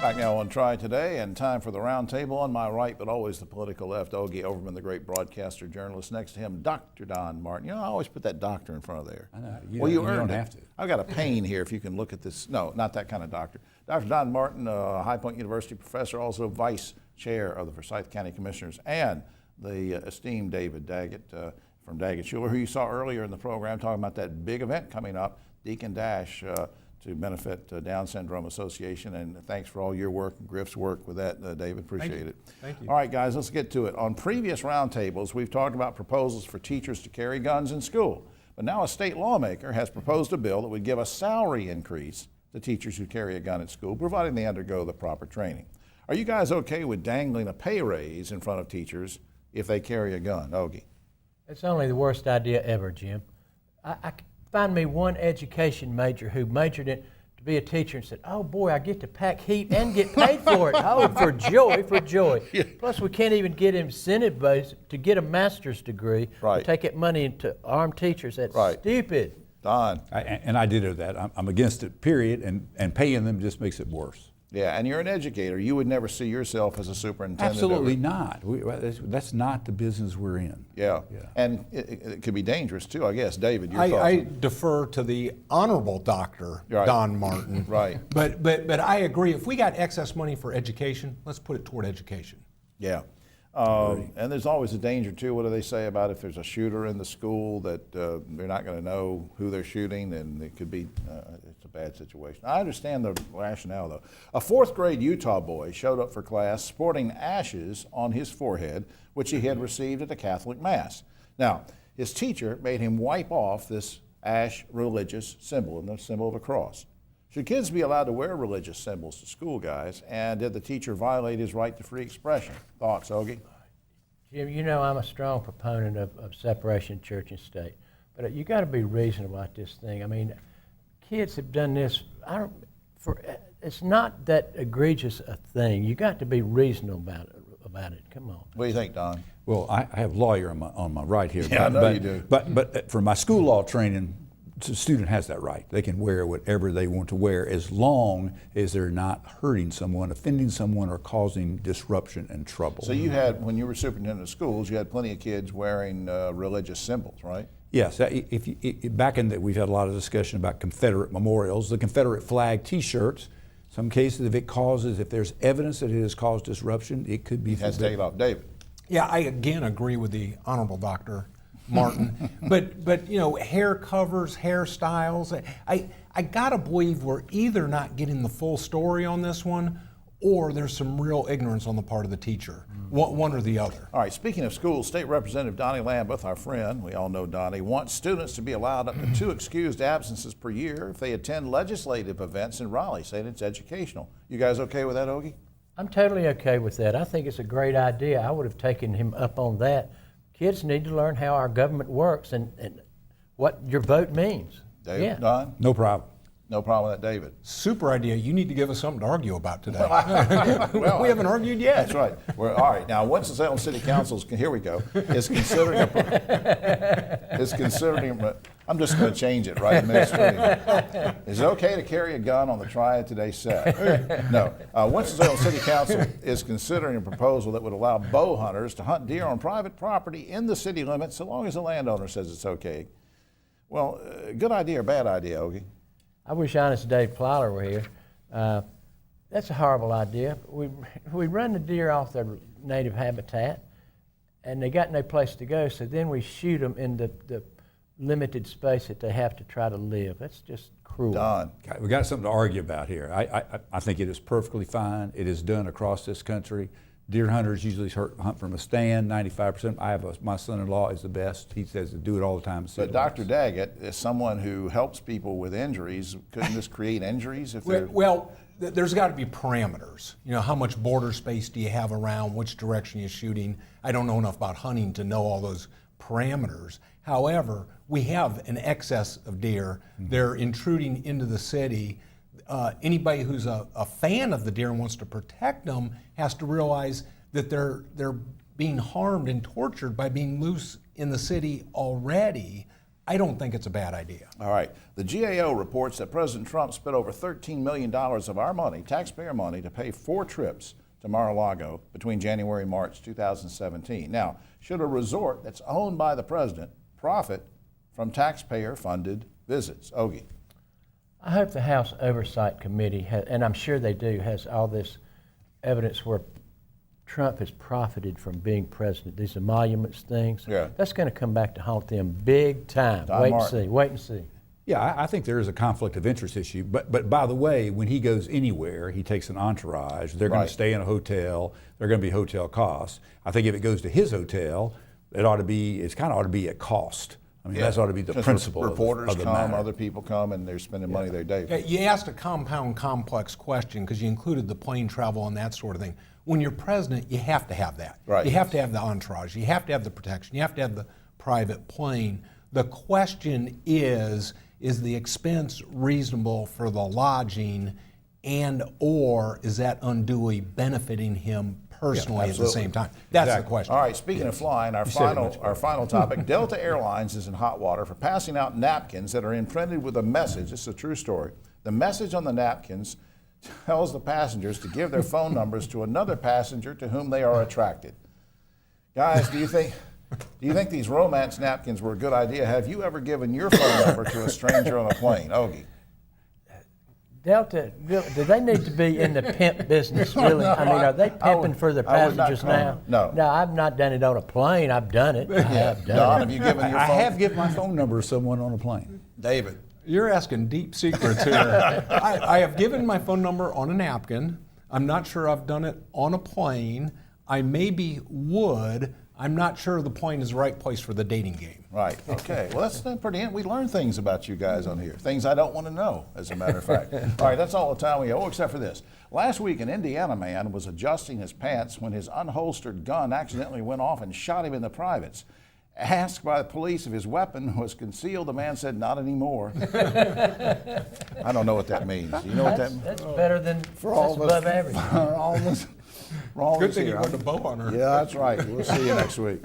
Back now on Triad today, and time for the roundtable. On my right, but always the political left, Ogie Overman, the great broadcaster, journalist. Next to him, Dr. Don Martin. You know, I always put that doctor in front of there. I know. You don't earned it. have to. I've got a pain here if you can look at this. No, not that kind of doctor. Dr. Don Martin, High Point University professor, also vice chair of the Forsyth County Commissioners, and the esteemed David Daggett from Daggett Shuler, who you saw earlier in the program talking about that big event coming up, Deacon Dash, to benefit Down Syndrome Association. And thanks for all your work and Griff's work with that, David. Appreciate it. Thank you. All right, guys, let's get to it. On previous roundtables, we've talked about proposals for teachers to carry guns in school. But now a state lawmaker has proposed a bill that would give a salary increase to teachers who carry a gun at school, providing they undergo the proper training. Are you guys okay with dangling a pay raise in front of teachers if they carry a gun? Ogie? It's only the worst idea ever, Jim. I find me one education major who majored in to be a teacher and said, oh boy, I get to pack heat and get paid for it. Oh, for joy, for joy. Yeah. Plus we can't even get incentive based to get a master's degree. Right. To take that money into armed teachers. That's Right. stupid. Don? I did that. I'm against it, period, and paying them just makes it worse. Yeah, and you're an educator. You would never see yourself as a superintendent. Absolutely not. That's not the business we're in. Yeah, and it could be dangerous too, I guess. David, your thoughts? I defer to the honorable Dr. Right. Don Martin. Right. But I agree. If we got excess money for education, let's put it toward education. Yeah. And there's always a danger too. What do they say about if there's a shooter in the school that they're not going to know who they're shooting, and it could be it's a bad situation. I understand the rationale though. A fourth grade Utah boy showed up for class sporting ashes on his forehead, which he had received at a Catholic mass. Now, his teacher made him wipe off this ash religious symbol, and the symbol of a cross. Should kids be allowed to wear religious symbols to school, guys? And did the teacher violate his right to free expression? Thoughts, Ogie? Jim, you know I'm a strong proponent of separation of church and state. But you got to be reasonable about this thing. I mean, kids have done this. It's not that egregious a thing. You got to be reasonable about it. Come on. What do you think, Don? Well, I have a lawyer on my right here. Yeah, I know you do. But for my school law training, the student has that right. They can wear whatever they want to wear as long as they're not hurting someone, offending someone, or causing disruption and trouble. So you had, when you were superintendent of schools, you had plenty of kids wearing religious symbols, right? Yes. Back in we've had a lot of discussion about Confederate memorials, the Confederate flag T-shirts. Some cases, if there's evidence that it has caused disruption, it could be. It has to take it off. David? Yeah, I again agree with the honorable Dr. Martin. but you know, hair covers, hairstyles. I gotta believe we're either not getting the full story on this one, or there's some real ignorance on the part of the teacher. One or the other. All right, speaking of schools, State Representative Donnie Lambeth, our friend, we all know Donnie, wants students to be allowed up to 2 excused absences per year if they attend legislative events in Raleigh, saying it's educational. You guys okay with that, Ogie? I'm totally okay with that. I think it's a great idea. I would have taken him up on that. Kids need to learn how our government works and what your vote means. David, Yeah. Don? No problem. No problem with that, David. Super idea. You need to give us something to argue about today. Well, we haven't argued yet. That's right. All right. Now, Winston-Salem City Council's, here we go, is considering I'm just going to change it right administratively. Is it okay to carry a gun on the Triad Today set? No. Winston-Salem City Council is considering a proposal that would allow bow hunters to hunt deer on private property in the city limits so long as the landowner says it's okay. Well, good idea or bad idea, Ogie? I wish Honest Dave Plyler were here. That's a horrible idea. We run the deer off their native habitat, and they got no place to go, so then we shoot them in the limited space that they have to try to live. That's just cruel. Don? We got something to argue about here. I think it is perfectly fine. It is done across this country. Deer hunters usually hunt from a stand, 95%. My son-in-law is the best. He says to do it all the time. But Dr. Daggett, as someone who helps people with injuries, couldn't this create injuries if they're... Well, there's got to be parameters. You know, how much border space do you have around, which direction you're shooting? I don't know enough about hunting to know all those parameters. However, we have an excess of deer. Mm-hmm. They're intruding into the city. Anybody who's a fan of the deer and wants to protect them has to realize that they're being harmed and tortured by being loose in the city already. I don't think it's a bad idea. All right. The GAO reports that President Trump spent over $13 million of our money, taxpayer money, to pay 4 trips to Mar-a-Lago between January and March 2017. Now, should a resort that's owned by the president profit from taxpayer-funded visits? Ogie. I hope the House Oversight Committee, and I'm sure they do, has all this evidence where Trump has profited from being president. These emoluments things. Yeah. That's going to come back to haunt them big time. Wait and see. Yeah, I think there is a conflict of interest issue. But by the way, when he goes anywhere, he takes an entourage. They're going Right. to stay in a hotel. There are going to be hotel costs. I think if it goes to his hotel, it ought to be. It's kind of ought to be at cost. I mean, that ought to be the principle. Reporters of the come, matter. other people come, and they're spending money their day. Yeah, you asked a compound complex question because you included the plane travel and that sort of thing. When you're president, you have to have that. Right. You have to have the entourage. You have to have the protection. You have to have the private plane. The question is the expense reasonable for the lodging, and or is that unduly benefiting him personally at the same time? That's the question. All right, speaking of flying, our final topic, Delta Airlines is in hot water for passing out napkins that are imprinted with a message. This is a true story. The message on the napkins tells the passengers to give their phone numbers to another passenger to whom they are attracted. Guys, do you think these romance napkins were a good idea? Have you ever given your phone number to a stranger on a plane? Ogie. Delta, do they need to be in the pimp business, really? I mean, are they pimping for their I would not passengers now? comment. No. No, I've not done it on a plane. I've done it. I have done Don, it. have you given your I phone? have given my phone number to someone on a plane. David. You're asking deep secrets here. I have given my phone number on a napkin. I'm not sure I've done it on a plane. I maybe would. I'm not sure the plane is the right place for the dating game. Right. Okay. Well, that's pretty. We learn things about you guys on here. Things I don't want to know, as a matter of fact. All right. That's all the time we have. Oh, except for this. Last week, an Indiana man was adjusting his pants when his unholstered gun accidentally went off and shot him in the privates. Asked by the police if his weapon was concealed, the man said, "Not anymore." I don't know what that means. You know what that means? That's better than For all that's of us. above average. For all of us. Good thing you got a bow on her. Yeah, that's right. We'll see you next week.